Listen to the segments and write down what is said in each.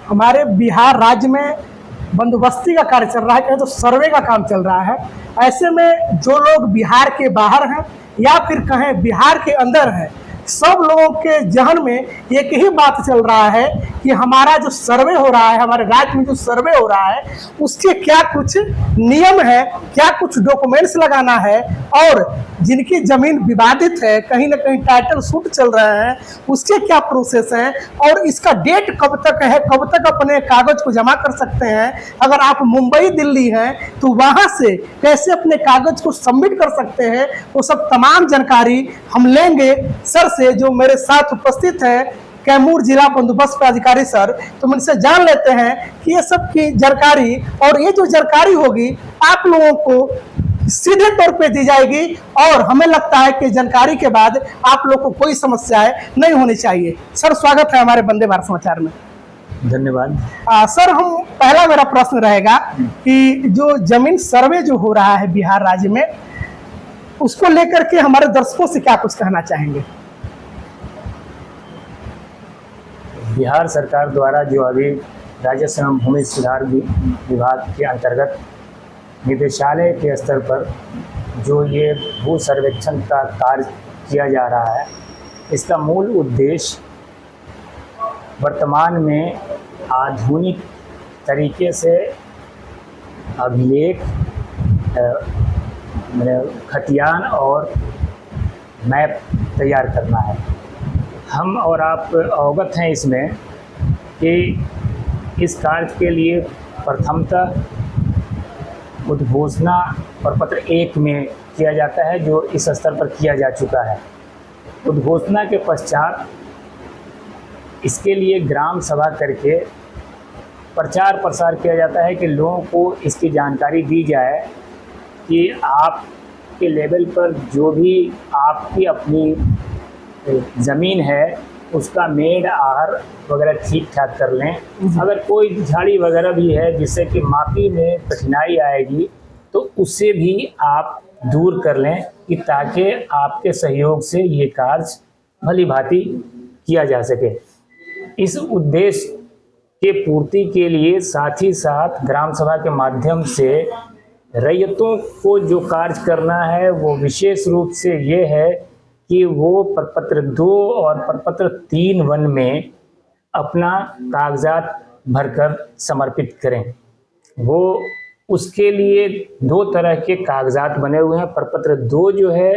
हमारे बिहार राज्य में बंदोबस्ती का कार्य चल रहा है, कहें तो सर्वे का काम चल रहा है। ऐसे में जो लोग बिहार के बाहर हैं या फिर कहें बिहार के अंदर हैं, सब लोगों के जहन में एक ही बात चल रहा है कि हमारा जो सर्वे हो रहा है, हमारे राज्य में जो सर्वे हो रहा है, उसके क्या कुछ नियम है, क्या कुछ डॉक्यूमेंट्स लगाना है, और जिनकी जमीन विवादित है, कहीं ना कहीं टाइटल सूट चल रहे हैं, उसके क्या प्रोसेस हैं, और इसका डेट कब तक है, कब तक अपने कागज को जमा कर सकते हैं। अगर आप मुंबई दिल्ली हैं तो वहां से कैसे अपने कागज को सबमिट कर सकते हैं, वो सब तमाम जानकारी हम लेंगे सर से, जो मेरे साथ उपस्थित हैं, कैमूर जिला बंदोबस्त प्राधिकारी सर। तो मुझसे जान लेते हैं कि ये सब की जानकारी, और ये जो जानकारी होगी आप लोगों को सीधे तौर पे दी जाएगी, और हमें लगता है कि जानकारी के बाद आप लोग को कोई समस्याएं नहीं होनी चाहिए। सर, स्वागत है हमारे वंदे भारत समाचार में। धन्यवाद। सर, हम पहला मेरा प्रश्न रहेगा कि जो जमीन सर्वे जो हो रहा है बिहार राज्य में, उसको लेकर के हमारे दर्शकों से क्या कुछ कहना चाहेंगे? बिहार सरकार द्वारा जो अभी राजस्व एवं भूमि सुधार विभाग के अंतर्गत निदेशालय के स्तर पर जो ये भू सर्वेक्षण का कार्य किया जा रहा है, इसका मूल उद्देश्य वर्तमान में आधुनिक तरीके से अभिलेख, खतियान और मैप तैयार करना है। हम और आप अवगत हैं इसमें कि इस कार्य के लिए प्रथमतः उद्घोषणा प्रपत्र 1 में किया जाता है, जो इस स्तर पर किया जा चुका है। उद्घोषणा के पश्चात इसके लिए ग्राम सभा करके प्रचार प्रसार किया जाता है कि लोगों को इसकी जानकारी दी जाए कि आपके लेवल पर जो भी आपकी अपनी ज़मीन है उसका मेड़ आहर वगैरह ठीक ठाक कर लें। अगर कोई झाड़ी वगैरह भी है जिससे कि मापी में कठिनाई आएगी तो उससे भी आप दूर कर लें, कि ताकि आपके सहयोग से ये कार्य भली भांति किया जा सके। इस उद्देश्य के पूर्ति के लिए साथ ही साथ ग्राम सभा के माध्यम से रैयतों को जो कार्य करना है वो विशेष रूप से ये है कि वो प्रपत्र 2 और प्रपत्र 3 वन में अपना कागजात भरकर समर्पित करें। वो उसके लिए 2 तरह के कागजात बने हुए हैं। प्रपत्र 2 जो है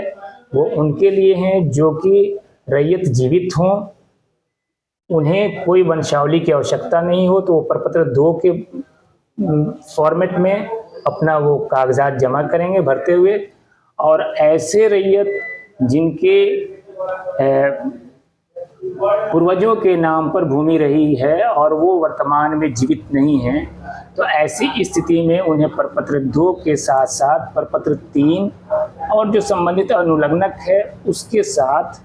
वो उनके लिए हैं जो कि रैयत जीवित हों, उन्हें कोई वंशावली की आवश्यकता नहीं हो, तो वो प्रपत्र 2 के फॉर्मेट में अपना वो कागजात जमा करेंगे भरते हुए। और ऐसे रैयत जिनके पूर्वजों के नाम पर भूमि रही है और वो वर्तमान में जीवित नहीं हैं, तो ऐसी स्थिति में उन्हें प्रपत्र 2 के साथ साथ प्रपत्र 3 और जो संबंधित अनुलग्नक है उसके साथ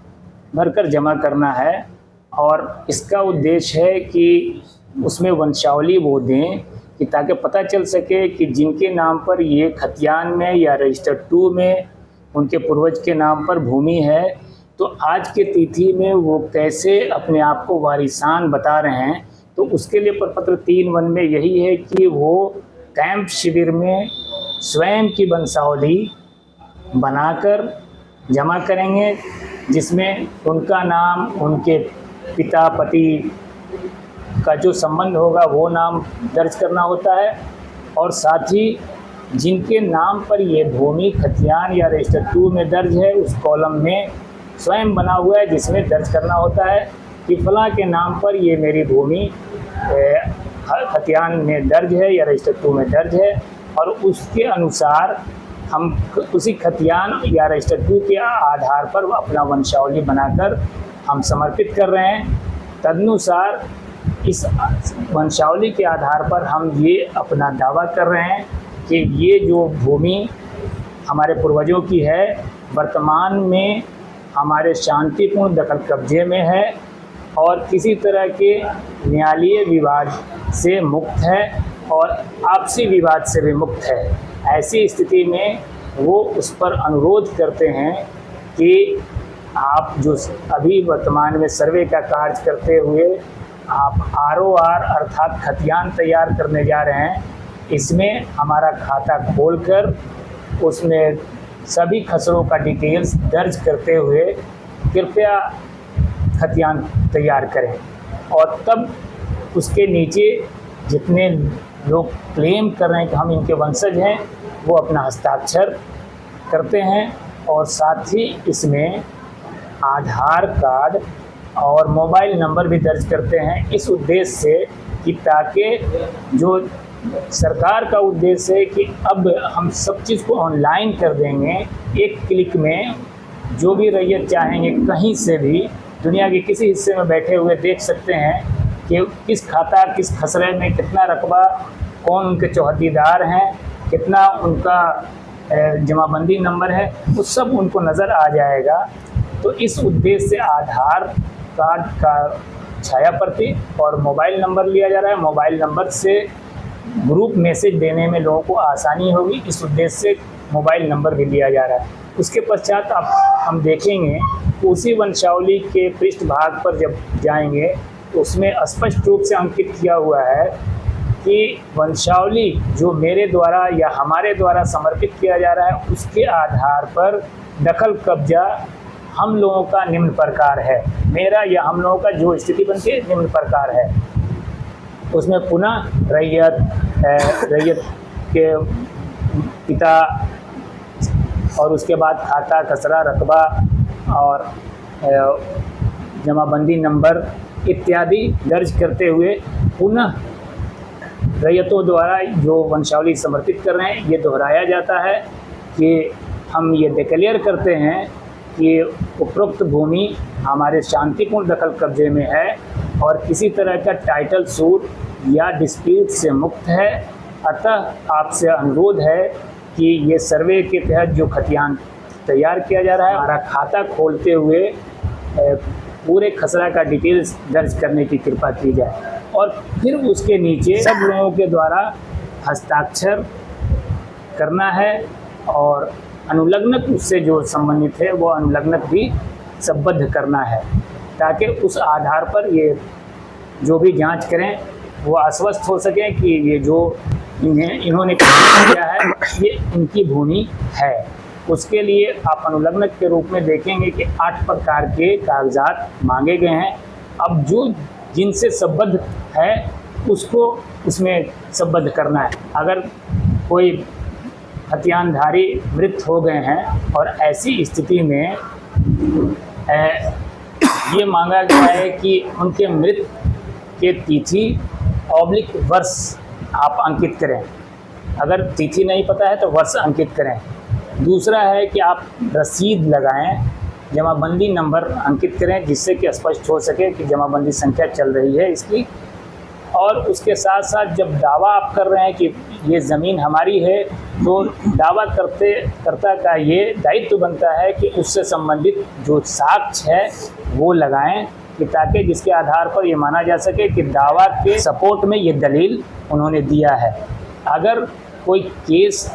भरकर जमा करना है। और इसका उद्देश्य है कि उसमें वंशावली वो दें, कि ताकि पता चल सके कि जिनके नाम पर ये खतियान में या रजिस्टर 2 में उनके पूर्वज के नाम पर भूमि है, तो आज के तिथि में वो कैसे अपने आप को वारिसान बता रहे हैं। तो उसके लिए प्रपत्र 3 वन में यही है कि वो कैंप शिविर में स्वयं की वंशावली बनाकर जमा करेंगे, जिसमें उनका नाम, उनके पिता पति का जो संबंध होगा वो नाम दर्ज करना होता है, और साथ ही जिनके नाम पर ये भूमि खतियान या रजिस्टर 2 में दर्ज है उस कॉलम में स्वयं बना हुआ है, जिसमें दर्ज करना होता है कि फलां के नाम पर ये मेरी भूमि खतियान में दर्ज है या रजिस्टर 2 में दर्ज है, और उसके अनुसार हम उसी खतियान या रजिस्टर 2 के आधार पर अपना वंशावली बनाकर हम समर्पित कर रहे हैं। तदनुसार इस वंशावली के आधार पर हम ये अपना दावा कर रहे हैं कि ये जो भूमि हमारे पूर्वजों की है वर्तमान में हमारे शांतिपूर्ण दखल कब्जे में है और किसी तरह के न्यायालयीय विवाद से मुक्त है और आपसी विवाद से भी मुक्त है। ऐसी स्थिति में वो उस पर अनुरोध करते हैं कि आप जो अभी वर्तमान में सर्वे का कार्य करते हुए आप ROR अर्थात खतियान तैयार करने जा रहे हैं, इसमें हमारा खाता खोलकर उसमें सभी खसरों का डिटेल्स दर्ज करते हुए कृपया खतियान तैयार करें। और तब उसके नीचे जितने लोग क्लेम कर रहे हैं कि हम इनके वंशज हैं, वो अपना हस्ताक्षर करते हैं और साथ ही इसमें आधार कार्ड और मोबाइल नंबर भी दर्ज करते हैं, इस उद्देश्य से कि ताकि जो सरकार का उद्देश्य है कि अब हम सब चीज़ को ऑनलाइन कर देंगे, एक क्लिक में जो भी रैयत चाहेंगे कहीं से भी दुनिया के किसी हिस्से में बैठे हुए देख सकते हैं कि किस खाता किस खसरे में कितना रकबा, कौन उनके चौहद्दीदार हैं, कितना उनका जमाबंदी नंबर है, वो सब उनको नज़र आ जाएगा। तो इस उद्देश्य से आधार कार्ड का छाया प्रति और मोबाइल नंबर लिया जा रहा है। मोबाइल नंबर से ग्रुप मैसेज देने में लोगों को आसानी होगी, इस उद्देश्य से मोबाइल नंबर भी लिया जा रहा है। उसके पश्चात हम देखेंगे उसी वंशावली के पृष्ठभाग पर जब जाएंगे तो उसमें स्पष्ट रूप से अंकित किया हुआ है कि वंशावली जो मेरे द्वारा या हमारे द्वारा समर्पित किया जा रहा है, उसके आधार पर दखल कब्जा हम लोगों का निम्न प्रकार है। मेरा या हम लोगों का जो स्थिति बनती है निम्न प्रकार है। उसमें पुनः रैयत के पिता और उसके बाद खाता, खसरा, रकबा और जमाबंदी नंबर इत्यादि दर्ज करते हुए पुनः रैयतों द्वारा जो वंशावली समर्पित कर रहे हैं, ये दोहराया जाता है कि हम ये डिक्लेयर करते हैं कि उपरोक्त भूमि हमारे शांतिपूर्ण दखल कब्जे में है और किसी तरह का टाइटल सूट या डिस्प्यूट से मुक्त है। अतः आपसे अनुरोध है कि ये सर्वे के तहत जो खतियान तैयार किया जा रहा है, हमारा खाता खोलते हुए पूरे खसरा का डिटेल्स दर्ज करने की कृपा की जाए और फिर उसके नीचे सब लोगों के द्वारा हस्ताक्षर करना है और अनुलग्नक उससे जो संबंधित है वो अनुलग्नक भी संबद्ध करना है, ताकि उस आधार पर ये जो भी जांच करें वो आश्वस्त हो सके कि ये जो इन्होंने किया है ये इनकी भूमि है। उसके लिए आप अनुलग्नक के रूप में देखेंगे कि 8 प्रकार के कागजात मांगे गए हैं। अब जो जिनसे संबद्ध है उसको उसमें संबद्ध करना है। अगर कोई खतियानधारी मृत हो गए हैं और ऐसी स्थिति में ये मांगा गया है कि उनके मृत के तिथि ऑब्लिक वर्ष आप अंकित करें। अगर तिथि नहीं पता है तो वर्ष अंकित करें। दूसरा है कि आप रसीद लगाएं, जमाबंदी नंबर अंकित करें जिससे कि स्पष्ट हो सके कि जमाबंदी संख्या चल रही है इसकी। और उसके साथ साथ जब दावा आप कर रहे हैं कि ये ज़मीन हमारी है तो दावा करता का ये दायित्व बनता है कि उससे संबंधित जो साक्ष्य है वो लगाएं कि ताकि जिसके आधार पर ये माना जा सके कि दावा के सपोर्ट में ये दलील उन्होंने दिया है। अगर कोई केस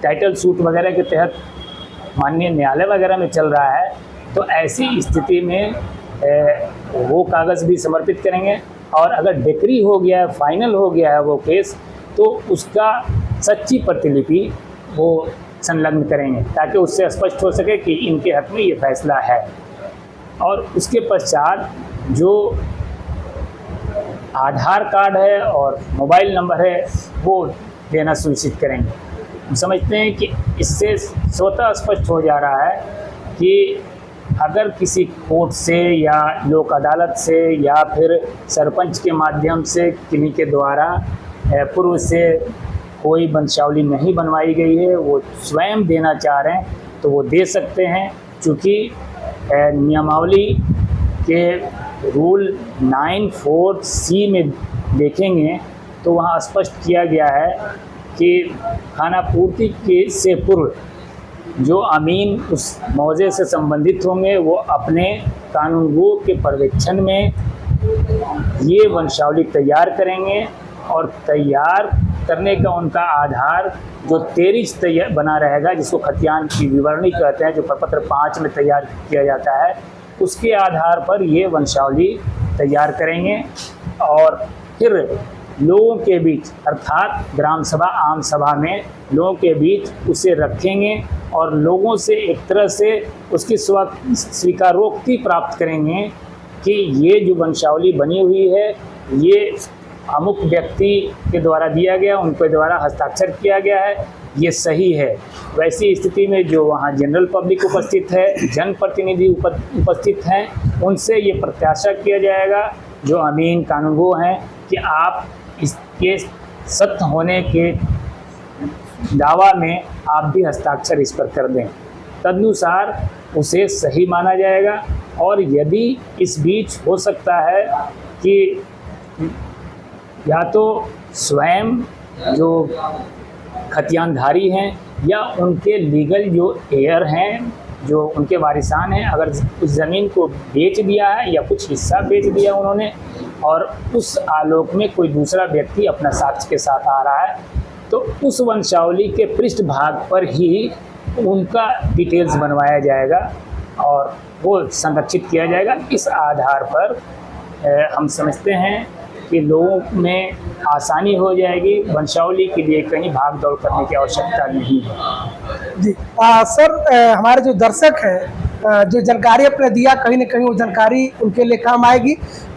टाइटल सूट वगैरह के तहत माननीय न्यायालय वगैरह में चल रहा है तो ऐसी स्थिति में वो कागज़ भी समर्पित करेंगे और अगर डिक्री हो गया है, फाइनल हो गया है वो केस, तो उसका सच्ची प्रतिलिपि वो संलग्न करेंगे ताकि उससे स्पष्ट हो सके कि इनके हक में ये फैसला है। और उसके पश्चात जो आधार कार्ड है और मोबाइल नंबर है वो देना सुनिश्चित करेंगे। हम समझते हैं कि इससे स्वतः स्पष्ट हो जा रहा है कि अगर किसी कोर्ट से या लोक अदालत से या फिर सरपंच के माध्यम से किन्हीं के द्वारा पूर्व से कोई वंशावली नहीं बनवाई गई है, वो स्वयं देना चाह रहे हैं तो वो दे सकते हैं। चूँकि नियमावली के रूल 9(4)C में देखेंगे तो वहाँ स्पष्ट किया गया है कि खाना पूर्ति के से पूर्व जो अमीन उस मौजे से संबंधित होंगे वो अपने कानूनगो के पर्यवेक्षण में ये वंशावली तैयार करेंगे और तैयार करने का उनका आधार जो 13 तैयार बना रहेगा, जिसको खतियान की विवरणी कहते हैं, जो प्रपत्र 5 में तैयार किया जाता है, उसके आधार पर ये वंशावली तैयार करेंगे और फिर लोगों के बीच अर्थात ग्राम सभा आम सभा में लोगों के बीच उसे रखेंगे और लोगों से एक तरह से उसकी स्वीकारोक्ति प्राप्त करेंगे कि ये जो वंशावली बनी हुई है ये अमुक व्यक्ति के द्वारा दिया गया, उनके द्वारा हस्ताक्षर किया गया है, ये सही है। वैसी स्थिति में जो वहाँ जनरल पब्लिक उपस्थित है, जनप्रतिनिधि उपस्थित हैं, उनसे ये प्रत्याशा किया जाएगा जो अमीन कानूनगो हैं कि आप इसके सत्य होने के दावा में आप भी हस्ताक्षर इस पर कर दें। तदनुसार उसे सही माना जाएगा। और यदि इस बीच हो सकता है कि या तो स्वयं जो खतियानधारी हैं या उनके लीगल जो हेयर हैं, जो उनके वारिसान हैं, अगर उस ज़मीन को बेच दिया है या कुछ हिस्सा बेच दिया उन्होंने और उस आलोक में कोई दूसरा व्यक्ति अपना साक्ष्य के साथ आ रहा है, तो उस वंशावली के पृष्ठभाग पर ही उनका डिटेल्स बनवाया जाएगा और वो संरक्षित किया जाएगा। इस आधार पर हम समझते हैं कि लोगों में आसानी हो जाएगी, वंशावली के लिए कहीं भाग दौड़ करने की आवश्यकता नहीं है। जी सर, हमारे जो दर्शक हैं जो जानकारी अपने दिया, कहीं ना कहीं वो जानकारी उनके लिए काम आएगी।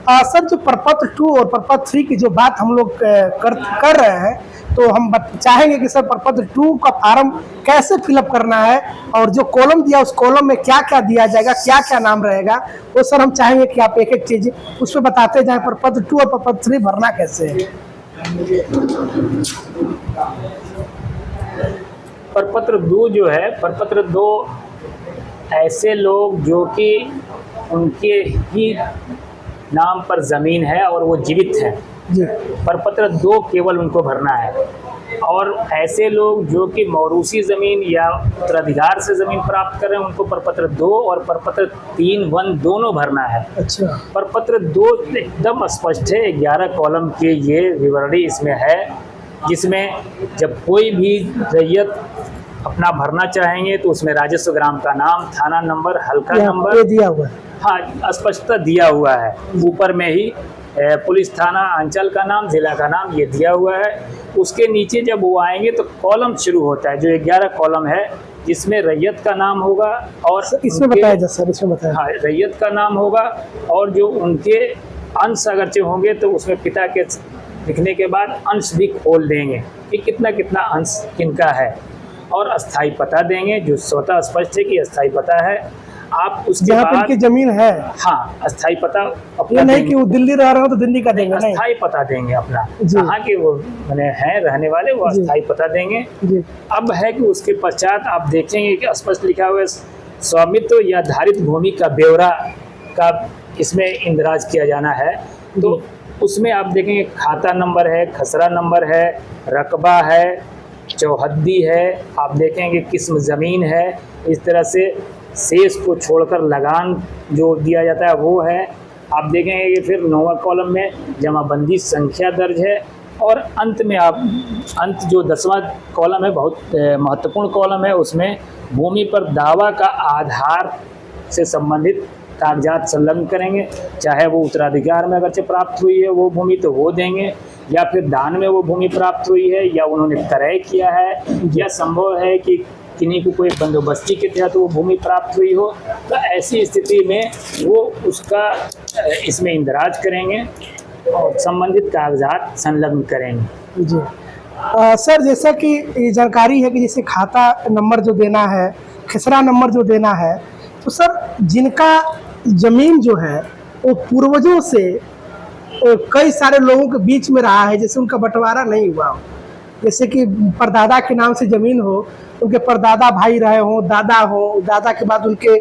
सर, जो प्रपत्र 2 और प्रपत्र 3 की जो बात हम लोग कर रहे हैं, तो हम चाहेंगे कि सर प्रपत्र 2 का फॉर्म कैसे फिलअप करना है और जो कॉलम दिया उस कॉलम में क्या क्या दिया जाएगा, क्या क्या नाम रहेगा, वो सर हम चाहेंगे कि आप एक एक चीज़ उस पर बताते जाएं। प्रपत्र 2 और प्रपत्र 3 भरना कैसे है? प्रपत्र 2 जो है, प्रपत्र 2 ऐसे लोग जो कि उनके ही नाम पर ज़मीन है और वो जीवित हैं, प्रपत्र 2 केवल उनको भरना है। और ऐसे लोग जो कि मौरूसी ज़मीन या उत्तराधिकार से ज़मीन प्राप्त कर रहे हैं, उनको प्रपत्र 2 और प्रपत्र 3(1) दोनों भरना है। अच्छा। प्रपत्र 2 एकदम स्पष्ट है, 11 कॉलम के ये विवरणी इसमें है, जिसमें जब कोई भी रैयत अपना भरना चाहेंगे तो उसमें राजस्व ग्राम का नाम, थाना नंबर, हल्का नंबर दिया हुआ है। हाँ, स्पष्टता दिया हुआ है। ऊपर में ही पुलिस थाना अंचल का नाम, जिला का नाम ये दिया हुआ है। उसके नीचे जब वो आएंगे तो कॉलम शुरू होता है, जो 11 कॉलम है, जिसमें रैयत का नाम होगा और इसमें बताया जा सर, इसमें बताया। हाँ, रैयत का नाम होगा और जो उनके अंश अगरचे होंगे तो उसमें पिता के लिखने के बाद अंश भी खोल देंगे कि कितना कितना अंश किनका है, और अस्थाई पता देंगे जो स्वतः स्पष्ट है कि अस्थाई पता है। आप उसके बाद इनकी जमीन है, हाँ, अस्थाई पता अपना नहीं कि वो दिल्ली रह रहे हो तो दिल्ली का देंगे, नहीं, अस्थाई पता देंगे अपना, कहाँ के वो मैंने हैं रहने वाले, वो अस्थाई पता देंगे। अब है कि उसके पश्चात आप देखेंगे कि स्पष्ट लिखा हुआ है स्वामित्व या धारित भूमि का ब्यौरा का इसमें इंदराज किया जाना है। तो उसमें आप देखेंगे खाता नंबर है, खसरा नंबर है, रकबा है, चौहद्दी है, आप देखेंगे किस्म ज़मीन है, इस तरह से शेष को छोड़कर लगान जो दिया जाता है वो है। आप देखेंगे कि फिर 9वां कॉलम में जमाबंदी संख्या दर्ज है और अंत में आप जो 10वां कॉलम है, बहुत महत्वपूर्ण कॉलम है, उसमें भूमि पर दावा का आधार से संबंधित कागजात संलग्न करेंगे, चाहे वो उत्तराधिकार में अगरचे प्राप्त हुई है वो भूमि तो वो देंगे, या फिर दान में वो भूमि प्राप्त हुई है, या उन्होंने क्रय किया है, या संभव है कि किन्हीं को कोई बंदोबस्ती के तहत वो भूमि प्राप्त हुई हो, तो ऐसी स्थिति में वो उसका इसमें इंदराज करेंगे और संबंधित कागजात संलग्न करेंगे। जी सर, जैसा कि ये जानकारी है कि जैसे खाता नंबर जो देना है, खसरा नंबर जो देना है, तो सर जिनका ज़मीन जो है वो पूर्वजों से कई सारे लोगों के बीच में रहा है, जैसे उनका बंटवारा नहीं हुआ हो, जैसे कि परदादा के नाम से ज़मीन हो, उनके परदादा भाई रहे हों, दादा हो, दादा के बाद उनके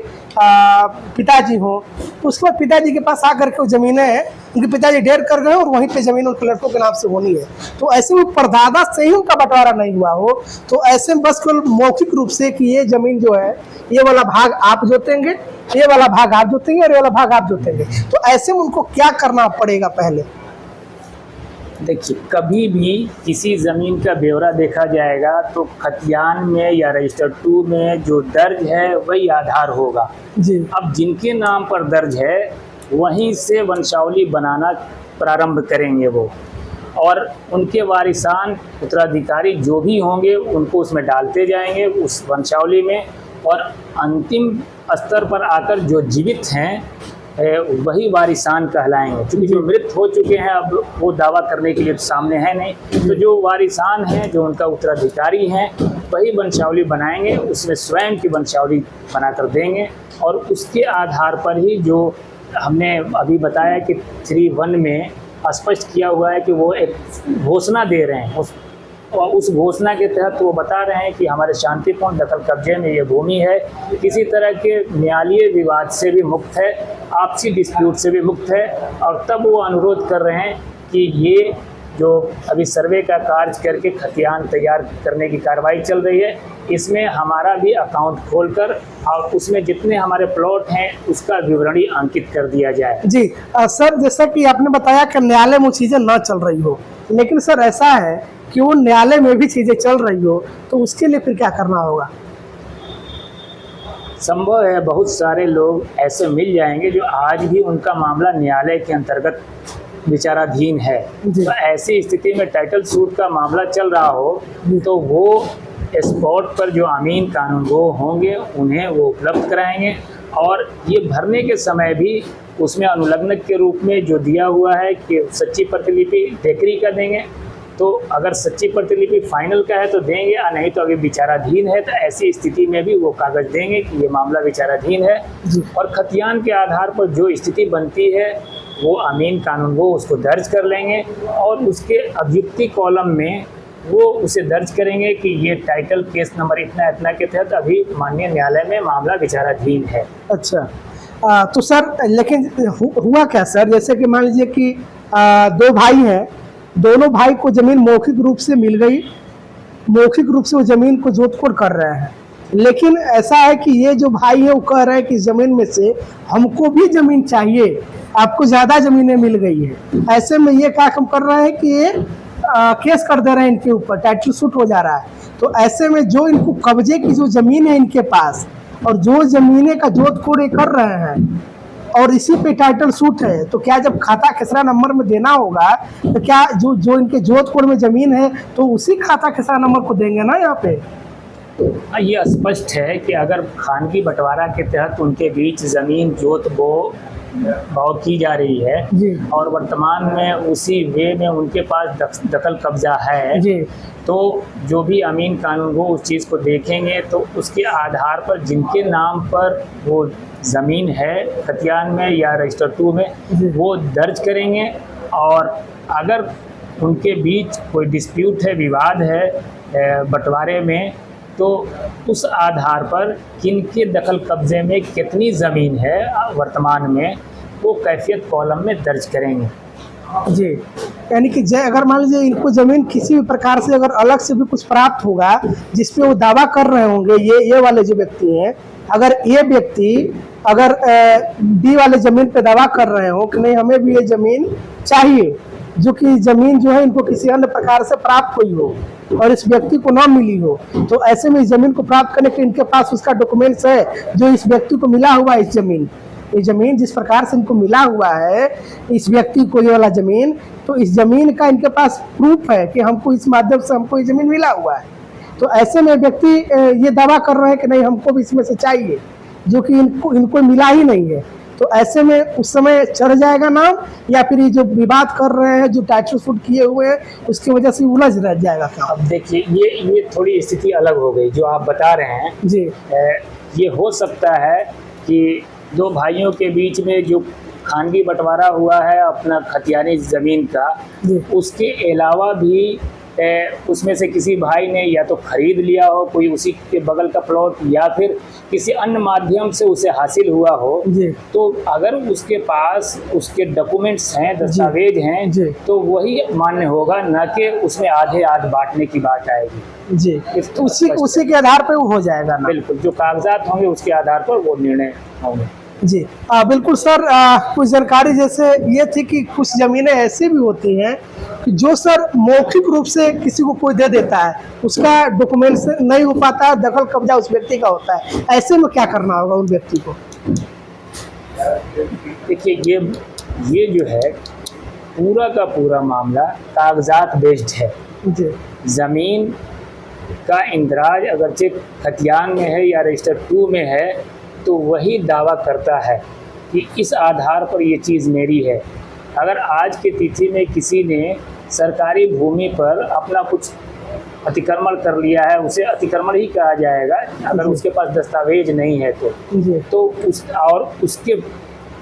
पिताजी हों, तो उसके बाद पिताजी के पास आकर के वो ज़मीनें हैं, उनके पिताजी डेढ़ कर गए और वहीं पे ज़मीन उनके लड़कों के नाम से होनी है। तो ऐसे में परदादा से ही उनका बंटवारा नहीं हुआ हो, तो ऐसे में बस केवल मौखिक रूप से कि ये ज़मीन जो है ये वाला भाग आप जोतेंगे, ये वाला भाग आप जोतेंगे और ये वाला भाग आप जोतेंगे, तो ऐसे में उनको क्या करना पड़ेगा? पहले देखिए, कभी भी किसी ज़मीन का ब्यौरा देखा जाएगा तो खतियान में या रजिस्टर 2 में जो दर्ज है वही आधार होगा। जी अब जिनके नाम पर दर्ज है वहीं से वंशावली बनाना प्रारंभ करेंगे वो, और उनके वारिसान उत्तराधिकारी जो भी होंगे उनको उसमें डालते जाएंगे उस वंशावली में, और अंतिम स्तर पर आकर जो जीवित हैं वही वारिसान कहलाएंगे। क्योंकि जो मृत हो चुके हैं अब वो दावा करने के लिए सामने है नहीं, तो जो वारिसान हैं, जो उनका उत्तराधिकारी हैं, वही वंशावली बनाएंगे, उसमें स्वयं की वंशावली बनाकर देंगे। और उसके आधार पर ही जो हमने अभी बताया कि 3(1) में स्पष्ट किया हुआ है कि वो एक घोषणा दे रहे हैं, उस घोषणा के तहत वो बता रहे हैं कि हमारे शांतिपूर्ण दखल कब्जे में ये भूमि है, किसी तरह के न्यायालयीय विवाद से भी मुक्त है, आपसी डिस्प्यूट से भी मुक्त है। और तब वो अनुरोध कर रहे हैं कि ये जो अभी सर्वे का कार्य करके खतियान तैयार करने की कार्रवाई चल रही है, इसमें हमारा भी अकाउंट खोलकर और उसमें जितने हमारे प्लॉट हैं उसका विवरणी अंकित कर दिया जाए। जी सर, जैसा कि आपने बताया कि न्यायालय में वो चीज़ें ना चल रही हो, लेकिन सर ऐसा है कि वो न्यायालय में भी चीज़ें चल रही हो, तो उसके लिए फिर क्या करना होगा? संभव है बहुत सारे लोग ऐसे मिल जाएंगे जो आज भी उनका मामला न्यायालय के अंतर्गत विचाराधीन है। तो ऐसी स्थिति में टाइटल सूट का मामला चल रहा हो तो वो स्पॉट पर जो अमीन कानूनगो होंगे उन्हें वो उपलब्ध कराएंगे, और ये भरने के समय भी उसमें अनुलग्नक के रूप में जो दिया हुआ है कि सच्ची प्रतिलिपि डेकरी का देंगे। तो अगर सच्ची प्रतिलिपि फाइनल का है तो देंगे, या नहीं तो अगर विचाराधीन है तो ऐसी स्थिति में भी वो कागज़ देंगे कि ये मामला विचाराधीन है। और खतियान के आधार पर जो स्थिति बनती है वो अमीन कानूनगो उसको दर्ज कर लेंगे, और उसके अभियुक्ति कॉलम में वो उसे दर्ज करेंगे कि ये टाइटल केस नंबर इतना इतना के तहत अभी माननीय न्यायालय में मामला विचाराधीन है। अच्छा, तो सर लेकिन हुआ क्या सर, जैसे कि मान लीजिए कि दो भाई हैं, दोनों भाई को ज़मीन मौखिक रूप से मिल गई, मौखिक रूप से वो ज़मीन को जोत-तोड़ कर रहे हैं, लेकिन ऐसा है कि ये जो भाई है वो कह रहे हैं कि ज़मीन में से हमको भी ज़मीन चाहिए, आपको ज़्यादा ज़मीनें मिल गई है। ऐसे में ये क्या काम कर रहे हैं कि ये केस कर दे रहे हैं इनके ऊपर, टाइटल सूट हो जा रहा है। तो ऐसे में जो इनको कब्जे की जो ज़मीन है इनके पास, और जो ज़मीनें का जोत-तोड़ ये कर रहे हैं और इसी पे टाइटल सूट है, तो क्या जब खाता खेसरा नंबर में देना होगा तो क्या जो इनके जोधपुर में ज़मीन है तो उसी खाता खेसरा नंबर को देंगे ना यहाँ पे? ये स्पष्ट है कि अगर खानगी बंटवारा के तहत उनके बीच ज़मीन जोत भाव की जा रही है और वर्तमान में उसी वे में उनके पास दखल कब्जा है जी, तो जो भी अमीन कानूनगो उस चीज़ को देखेंगे तो उसके आधार पर जिनके नाम पर वो ज़मीन है खतियान में या रजिस्टर 2 में वो दर्ज करेंगे, और अगर उनके बीच कोई डिस्प्यूट है, विवाद है बंटवारे में, तो उस आधार पर किनके दखल कब्जे में कितनी ज़मीन है वर्तमान में वो कैफियत कॉलम में दर्ज करेंगे जी। यानी कि अगर मान लीजिए इनको ज़मीन किसी भी प्रकार से अगर अलग से भी कुछ प्राप्त होगा जिस पे वो दावा कर रहे होंगे, ये वाले जो व्यक्ति हैं, अगर ये व्यक्ति अगर बी वाले ज़मीन पे दावा कर रहे हो कि नहीं हमें भी ये ज़मीन चाहिए, जो कि ज़मीन जो है इनको किसी अन्य प्रकार से प्राप्त हुई हो और इस व्यक्ति को ना मिली हो, तो ऐसे में इस ज़मीन को प्राप्त करने के इनके पास उसका डॉक्यूमेंट्स है जो इस व्यक्ति को मिला हुआ है। ये ज़मीन जिस प्रकार से इनको मिला हुआ है इस व्यक्ति को, ये वाला ज़मीन, तो इस ज़मीन का इनके पास प्रूफ है कि हमको इस माध्यम से हमको ये ज़मीन मिला हुआ है। तो ऐसे में व्यक्ति ये दावा कर रहे हैं कि नहीं हमको भी इसमें से चाहिए, जो कि इनको मिला ही नहीं है। तो ऐसे में उस समय चढ़ जाएगा नाम, या फिर ये जो विवाद कर रहे हैं जो टाइटल सूट किए हुए हैं उसकी वजह से उलझ रह जाएगा क्या? अब देखिए ये थोड़ी स्थिति अलग हो गई जो आप बता रहे हैं जी। ये हो सकता है कि दो भाइयों के बीच में जो खानगी बंटवारा हुआ है अपना खतियानी ज़मीन का, उसके अलावा भी उसमें से किसी भाई ने या तो खरीद लिया हो कोई उसी के बगल का प्लॉट, या फिर किसी अन्य माध्यम से उसे हासिल हुआ हो, तो अगर उसके पास उसके डॉक्यूमेंट्स हैं, दस्तावेज हैं, तो वही मान्य होगा, न कि उसमें आधे आध बांटने की बात आएगी जी। तो उसी के आधार पर वो हो जाएगा ना? बिल्कुल, जो कागजात होंगे उसके आधार पर वो निर्णय होंगे जी। बिल्कुल सर, कुछ जानकारी जैसे ये थी कि कुछ ज़मीनें ऐसी भी होती हैं कि जो सर मौखिक रूप से किसी को कोई दे देता है, उसका डॉक्यूमेंट्स नहीं हो पाता है, दखल कब्जा उस व्यक्ति का होता है, ऐसे में क्या करना होगा उन व्यक्ति को? देखिए, ये जो है पूरा का पूरा मामला कागजात बेस्ड है। जी ज़मीन का इंदराज अगरचे खतियान में है या रजिस्टर 2 में है तो वही दावा करता है कि इस आधार पर ये चीज़ मेरी है। अगर आज की तिथि में किसी ने सरकारी भूमि पर अपना कुछ अतिक्रमण कर लिया है, उसे अतिक्रमण ही कहा जाएगा अगर उसके पास दस्तावेज नहीं है तो उसके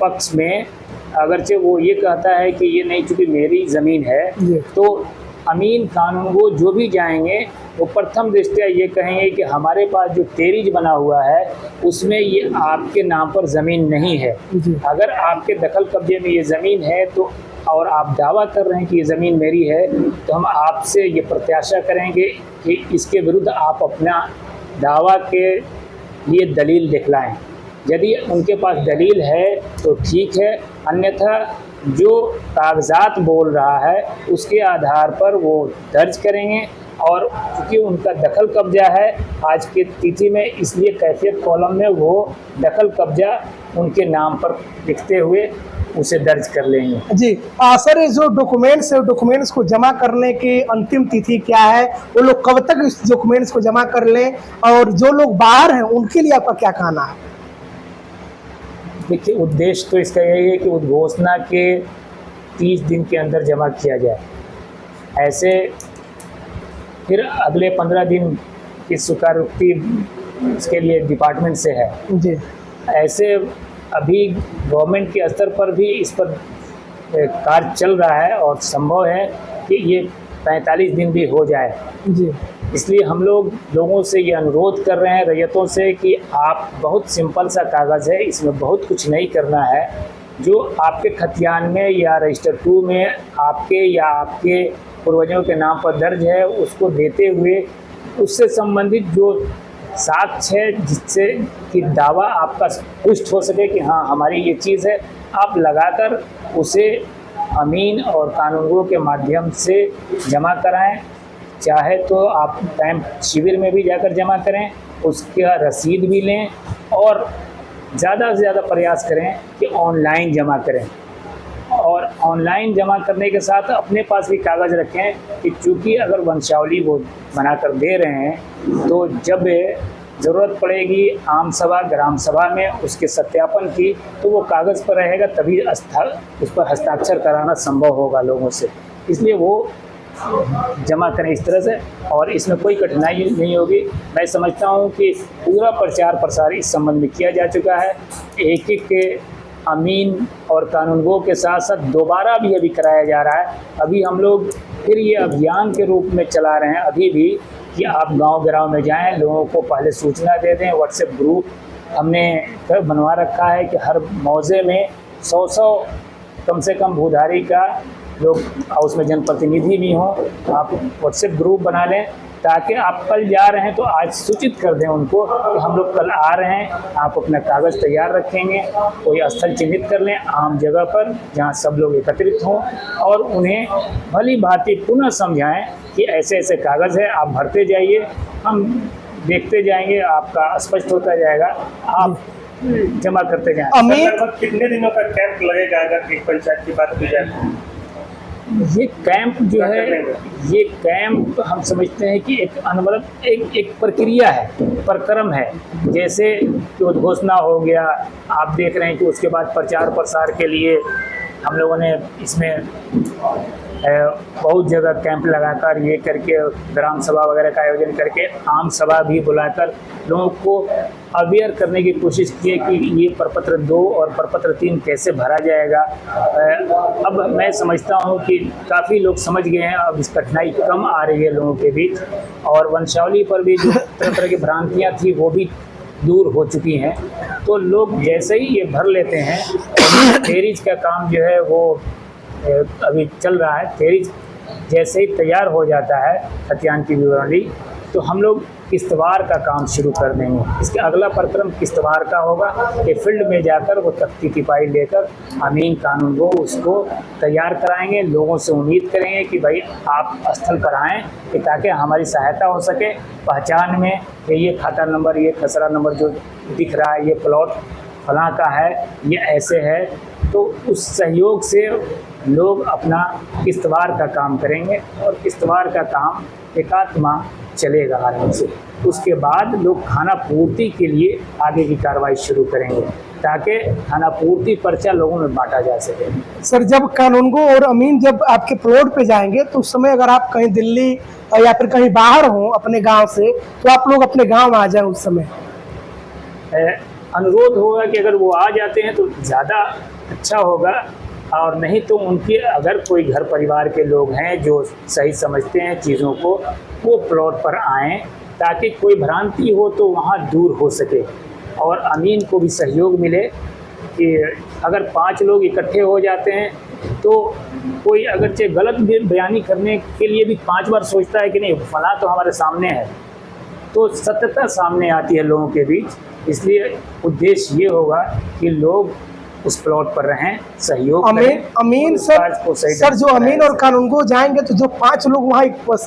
पक्ष में अगरचे वो ये कहता है कि ये नहीं, चूँकि मेरी ज़मीन है, तो अमीन कानूनगो जो भी जाएंगे वो प्रथम दृष्टया ये कहेंगे कि हमारे पास जो तेरीज बना हुआ है उसमें ये आपके नाम पर ज़मीन नहीं है। अगर आपके दखल कब्जे में ये ज़मीन है तो और आप दावा कर रहे हैं कि ये ज़मीन मेरी है, तो हम आपसे ये प्रत्याशा करेंगे कि इसके विरुद्ध आप अपना दावा के लिए दलील दिखलाएं। यदि उनके पास दलील है तो ठीक है, अन्यथा जो कागजात बोल रहा है उसके आधार पर वो दर्ज करेंगे। और क्योंकि उनका दखल कब्जा है आज की तिथि में, इसलिए कैफियत कॉलम में वो दखल कब्जा उनके नाम पर लिखते हुए उसे दर्ज कर लेंगे। जी सर, ये जो डॉक्यूमेंट्स है, डॉक्यूमेंट्स को जमा करने की अंतिम तिथि क्या है? वो लोग कब तक इस डॉक्यूमेंट्स को जमा कर लें, और जो लोग बाहर हैं उनके लिए आपका क्या कहना है? देखिए, उद्देश्य तो इसका यही है कि उद्घोषणा के 30 दिन के अंदर जमा किया जाए। ऐसे फिर अगले 15 दिन की स्वीकारोक्ति उसके लिए डिपार्टमेंट से है। जी ऐसे अभी गवर्नमेंट के स्तर पर भी इस पर कार्य चल रहा है और संभव है कि ये 45 दिन भी हो जाए। जी इसलिए हम लोगों से ये अनुरोध कर रहे हैं, रैयतों से, कि आप बहुत सिंपल सा कागज़ है, इसमें बहुत कुछ नहीं करना है। जो आपके खतियान में या रजिस्टर 2 में आपके या आपके पूर्वजों के नाम पर दर्ज है उसको देते हुए उससे संबंधित जो साक्ष्य है जिससे कि दावा आपका पुष्ट हो सके कि हाँ हमारी ये चीज़ है, आप लगाकर उसे अमीन और कानूनगो के माध्यम से जमा कराएं। चाहे तो आप कैंप शिविर में भी जाकर जमा करें, उसका रसीद भी लें, और ज़्यादा से ज़्यादा प्रयास करें कि ऑनलाइन जमा करें। और ऑनलाइन जमा करने के साथ अपने पास भी कागज़ रखें कि चूँकि अगर वंशावली वो बनाकर दे रहे हैं तो जब ज़रूरत पड़ेगी आम सभा ग्राम सभा में उसके सत्यापन की, तो वो कागज़ पर रहेगा, तभी उस पर हस्ताक्षर कराना संभव होगा लोगों से। इसलिए वो जमा करें इस तरह से, और इसमें कोई कठिनाई नहीं होगी। मैं समझता हूँ कि पूरा प्रचार प्रसार इस संबंध में किया जा चुका है। एक के अमीन और कानूनगो के साथ साथ दोबारा भी अभी कराया जा रहा है। अभी हम लोग फिर ये अभियान के रूप में चला रहे हैं अभी भी, कि आप गांव में जाएं, लोगों को पहले सूचना दे दें। व्हाट्सएप ग्रुप हमने बनवा रखा है कि हर मौजे में 100 कम से कम भूधारी का लोग, और उसमें जनप्रतिनिधि भी हों, आप व्हाट्सएप ग्रुप बना लें ताकि आप कल जा रहे हैं तो आज सूचित कर दें उनको कि हम लोग कल आ रहे हैं। आप अपना कागज़ तैयार रखेंगे, कोई स्थल चिन्हित कर लें आम जगह पर जहां सब लोग एकत्रित हों, और उन्हें भली भांति पुनः समझाएं कि ऐसे ऐसे कागज़ है, आप भरते जाइए, हम देखते जाएंगे, आपका स्पष्ट होता जाएगा, आप जमा करते जाएं। लगभग कितने दिनों का कैंप लगेगा अगर एक पंचायत की बात की जाए? ये कैंप जो है, ये कैंप हम समझते हैं कि एक प्रक्रिया है, प्रक्रम है। जैसे कि उद्घोषणा हो गया, आप देख रहे हैं कि उसके बाद प्रचार प्रसार के लिए हम लोगों ने इसमें बहुत जगह कैंप लगाकर ये करके ग्राम सभा वगैरह का आयोजन करके आम सभा भी बुलाकर लोगों को अवेयर करने की कोशिश की है कि ये प्रपत्र 2 और प्रपत्र 3 कैसे भरा जाएगा। अब मैं समझता हूँ कि काफ़ी लोग समझ गए हैं, अब इस कठिनाई कम आ रही है लोगों के बीच, और वंशावली पर भी जो तरह तरह की भ्रांतियाँ थी वो भी दूर हो चुकी हैं। तो लोग जैसे ही ये भर लेते हैं, तेरीज का काम जो है वो अभी चल रहा है। तेरीज जैसे ही तैयार हो जाता है खतियान की विवरणी, तो हम लोग किश्तवाड़ का काम शुरू कर देंगे। इसके अगला प्रक्रम किश्तवाड़ का होगा कि फील्ड में जाकर वो तख्ती तिपाही लेकर अमीन कानून को उसको तैयार कराएंगे। लोगों से उम्मीद करेंगे कि भाई आप स्थल पर आएँ कि ताकि हमारी सहायता हो सके पहचान में कि ये खाता नंबर, ये खसरा नंबर जो दिख रहा है, ये प्लॉट फलां का है, ये ऐसे है। तो उस सहयोग से लोग अपना किश्तवाड़ का काम करेंगे और किश्तवाड़ का काम एकाध माह चलेगा आराम से। उसके बाद लोग खाना पूर्ति के लिए आगे की कार्रवाई शुरू करेंगे ताकि खाना पूर्ति पर्चा लोगों में बांटा जा सके। सर, जब कानूनगो और अमीन जब आपके प्लॉट पे जाएंगे तो उस समय अगर आप कहीं दिल्ली या फिर कहीं बाहर हो अपने गांव से, तो आप लोग अपने गांव आ जाएं उस समय। अनुरोध होगा कि अगर वो आ जाते हैं तो ज़्यादा अच्छा होगा, और नहीं तो उनके अगर कोई घर परिवार के लोग हैं जो सही समझते हैं चीज़ों को, वो प्लॉट पर आएँ ताकि कोई भ्रांति हो तो वहाँ दूर हो सके और अमीन को भी सहयोग मिले। कि अगर 5 लोग इकट्ठे हो जाते हैं तो कोई अगरचे गलत बयानी करने के लिए भी 5 बार सोचता है कि नहीं फला तो हमारे सामने है, तो सत्यता सामने आती है लोगों के बीच। इसलिए उद्देश्य ये होगा कि लोग उस प्लॉट पर रहें, सहयोग अमीन सर जो अमीन और कानूनगो जाएंगे तो जो 5 लोग वहाँ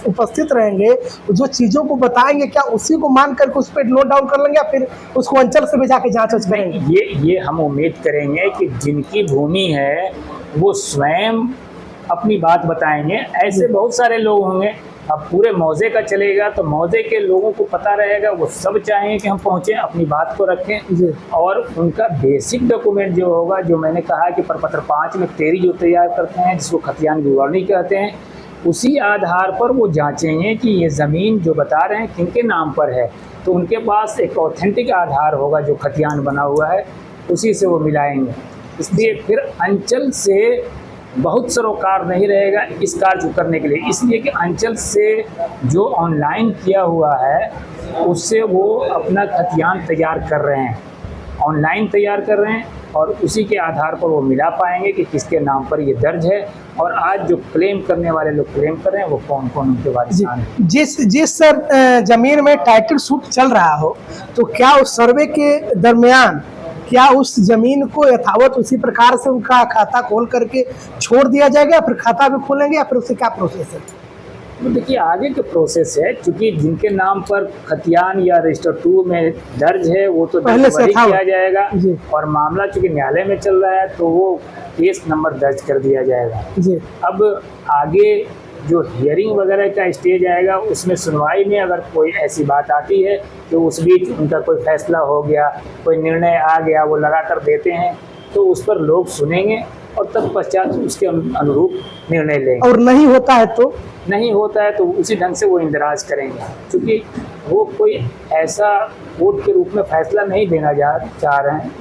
उपस्थित रहेंगे, जो चीज़ों को बताएंगे, क्या उसी को मान करके उस पर नोट डाउन कर लेंगे या फिर उसको अंचल से भी जाके जाँच करेंगे? ये हम उम्मीद करेंगे कि जिनकी भूमि है वो स्वयं अपनी बात बताएंगे। ऐसे बहुत सारे लोग होंगे, अब पूरे मौजे का चलेगा तो मौजे के लोगों को पता रहेगा, वो सब चाहेंगे कि हम पहुँचें, अपनी बात को रखें। और उनका बेसिक डॉक्यूमेंट जो होगा, जो मैंने कहा कि प्रपत्र 5 में 13 जो तैयार करते हैं जिसको खतियान विवरणी कहते हैं, उसी आधार पर वो जांचेंगे कि ये ज़मीन जो बता रहे हैं किनके नाम पर है। तो उनके पास एक ऑथेंटिक आधार होगा जो खतियान बना हुआ है, उसी से वो मिलाएंगे। इसलिए फिर अंचल से बहुत सरोकार नहीं रहेगा इस कार्य को करने के लिए, इसलिए कि अंचल से जो ऑनलाइन किया हुआ है उससे वो अपना खतियान तैयार कर रहे हैं, ऑनलाइन तैयार कर रहे हैं और उसी के आधार पर वो मिला पाएंगे कि किसके नाम पर ये दर्ज है। और आज जो क्लेम करने वाले लोग क्लेम कर रहे हैं वो कौन कौन उनके वारिसान हैं। जिस सर जमीन में टाइटल सूट चल रहा हो, तो क्या उस सर्वे के दरमियान क्या उस जमीन को यथावत उसी प्रकार से उनका खाता खोल करके छोड़ दिया जाएगा, फिर खाता भी खोलेंगे या फिर उससे क्या प्रोसेस है? तो देखिए आगे के प्रोसेस है, क्योंकि जिनके नाम पर खतियान या रजिस्टर 2 में दर्ज है वो तो पहले से किया जाएगा और मामला चूँकि न्यायालय में चल रहा है तो वो केस नंबर दर्ज कर दिया जाएगा जी। अब आगे जो हियरिंग वगैरह का स्टेज आएगा उसमें सुनवाई में अगर कोई ऐसी बात आती है तो उस बीच उनका कोई फैसला हो गया, कोई निर्णय आ गया, वो लगाकर देते हैं तो उस पर लोग सुनेंगे और तत्पश्चात उसके अनुरूप निर्णय लेंगे। और नहीं होता है तो उसी ढंग से वो इंदराज करेंगे, क्योंकि वो कोई ऐसा कोर्ट के रूप में फैसला नहीं देना चाह रहे हैं,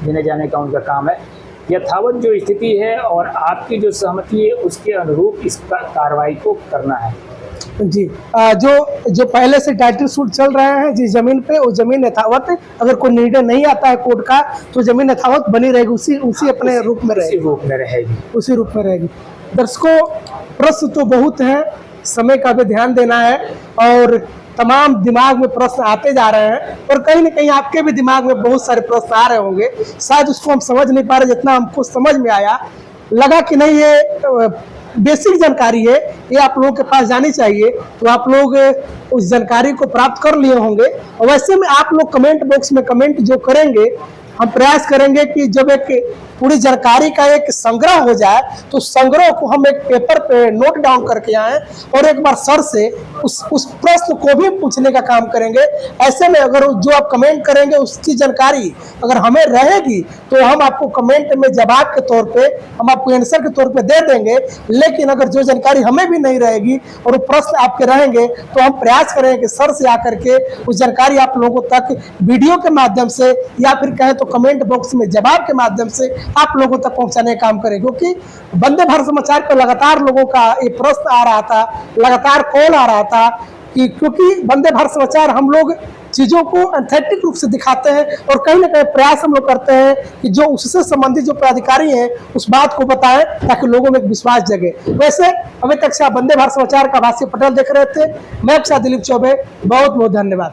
देने जाने का उनका काम है। यथावत जो स्थिति है और आपकी जो सहमति है उसके अनुरूप इस कार्रवाई को करना है जी। जो पहले से टाइटल सूट चल रहे हैं जिस जमीन पे, वो जमीन यथावत, अगर कोई निर्णय नहीं आता है कोर्ट का तो जमीन यथावत बनी रहेगी, उसी अपने रूप में रहेगी। दर्शकों, प्रश्न तो बहुत हैं, समय का भी ध्यान देना है और तमाम दिमाग में प्रश्न आते जा रहे हैं और कहीं ना कहीं आपके भी दिमाग में बहुत सारे प्रश्न आ रहे होंगे, शायद उसको हम समझ नहीं पा रहे जितना हमको समझ में आया। लगा कि नहीं ये बेसिक जानकारी है, ये आप लोगों के पास जानी चाहिए, तो आप लोग उस जानकारी को प्राप्त कर लिए होंगे। और वैसे में आप लोग कमेंट बॉक्स में कमेंट जो करेंगे, हम प्रयास करेंगे कि जब एक पूरी जानकारी का एक संग्रह हो जाए तो संग्रह को हम एक पेपर पे नोट डाउन करके आए और एक बार सर से उस प्रश्न को भी पूछने का काम करेंगे। ऐसे में अगर जो आप कमेंट करेंगे उसकी जानकारी अगर हमें रहेगी तो हम आपको कमेंट में जवाब के तौर पे, हम आपको आंसर के तौर पे दे देंगे। लेकिन अगर जो जानकारी हमें भी नहीं रहेगी और वो प्रश्न आपके रहेंगे तो हम प्रयास करेंगे कि सर से आकर के उस जानकारी आप लोगों तक वीडियो के माध्यम से या फिर कहें तो कमेंट बॉक्स में जवाब के माध्यम से आप लोगों तक पहुंचाने का काम करें। क्योंकि वंदे भारत समाचार पर लगातार लोगों का ये प्रश्न आ रहा था, लगातार कॉल आ रहा था कि क्योंकि वंदे भारत समाचार हम लोग चीज़ों को एंथेटिक रूप से दिखाते हैं और कहीं ना कहीं प्रयास हम लोग करते हैं कि जो उससे संबंधित जो पदाधिकारी हैं उस बात को बताएं ताकि लोगों में एक विश्वास जगे। वैसे अभी तक से आप वंदे भारत समाचार का भाष्य पटेल देख रहे थे। मैं दिलीप चौबे, बहुत बहुत धन्यवाद।